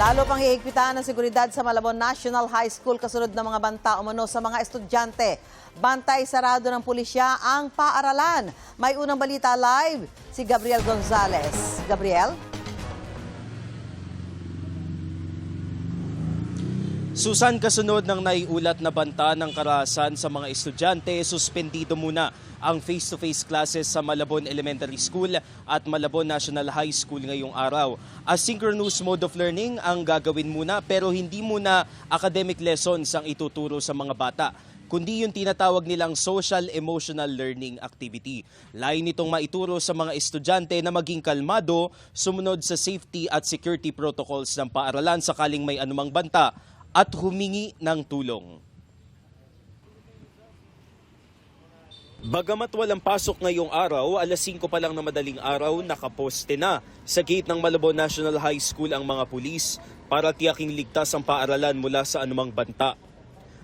Lalo pang hihigpitan ang seguridad sa Malabon National High School kasunod ng mga banta umano sa mga estudyante. Bantay sarado ng pulisya ang paaralan. May unang balita live si Gabriel Gonzalez. Gabriel? Susan, kasunod ng naiulat na banta ng karahasan sa mga estudyante, suspendido muna ang face-to-face classes sa Malabon Elementary School at Malabon National High School ngayong araw. Asynchronous mode of learning ang gagawin muna pero hindi muna academic lessons ang ituturo sa mga bata, kundi yung tinatawag nilang social-emotional learning activity. Lain nitong maituro sa mga estudyante na maging kalmado, sumunod sa safety at security protocols ng paaralan sakaling may anumang banta at humingi ng tulong. Bagamat walang pasok ngayong araw, alas 5 pa lang na madaling araw, nakaposte na sa gate ng Malabon National High School ang mga pulis para tiyaking ligtas ang paaralan mula sa anumang banta.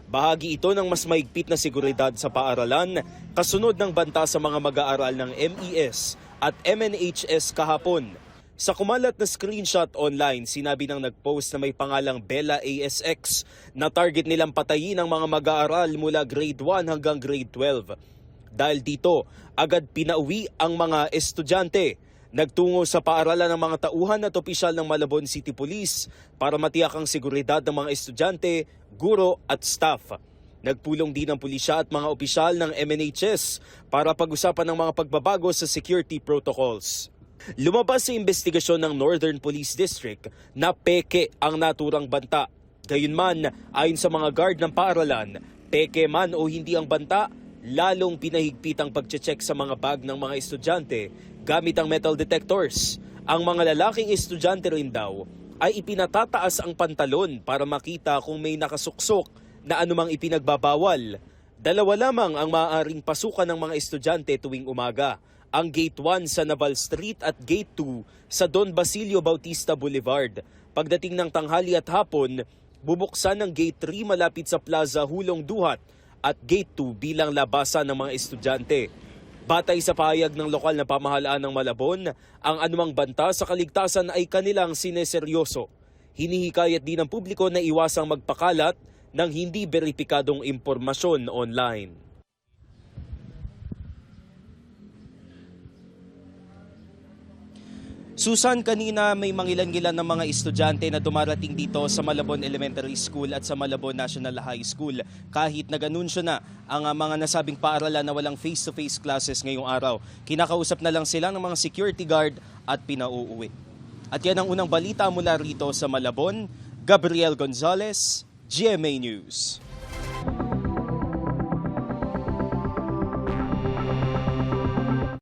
Bahagi ito ng mas maigpit na seguridad sa paaralan, kasunod ng banta sa mga mag-aaral ng MES at MNHS kahapon. Sa kumalat na screenshot online, sinabi ng nagpost na may pangalang Bella ASX na target nilang patayin ang mga mag-aaral mula grade 1 hanggang grade 12. Dahil dito, agad pinauwi ang mga estudyante. Nagtungo sa paaralan ng mga tauhan at opisyal ng Malabon City Police para matiyak ang seguridad ng mga estudyante, guro at staff. Nagpulong din ang pulisya at mga opisyal ng MNHS para pag-usapan ng mga pagbabago sa security protocols. Lumabas sa investigasyon ng Northern Police District na peke ang naturang banta. Gayunman, ayon sa mga guard ng paaralan, peke man o hindi ang banta, lalong pinahigpit ang pagche-check sa mga bag ng mga estudyante gamit ang metal detectors. Ang mga lalaking estudyante rin daw ay ipinatataas ang pantalon para makita kung may nakasuksok na anumang ipinagbabawal. Dalawa lamang ang maaaring pasukan ng mga estudyante tuwing umaga. Ang Gate 1 sa Naval Street at Gate 2 sa Don Basilio Bautista Boulevard. Pagdating ng tanghali at hapon, bubuksan ang Gate 3 malapit sa Plaza Hulong Duhat at Gate 2 bilang labasan ng mga estudyante. Batay sa pahayag ng lokal na pamahalaan ng Malabon, ang anumang banta sa kaligtasan ay kanilang sineseryoso. Hinihikayat din ng publiko na iwasang magpakalat ng hindi beripikadong impormasyon online. Susan, kanina may mangilan-ngilan ng mga estudyante na dumarating dito sa Malabon Elementary School at sa Malabon National High School. Kahit nag-anunsyo na ang mga nasabing paaralan na walang face-to-face classes ngayong araw. Kinakausap na lang sila ng mga security guard at pinauuwi. At yan ang unang balita mula rito sa Malabon. Gabriel Gonzalez, GMA News.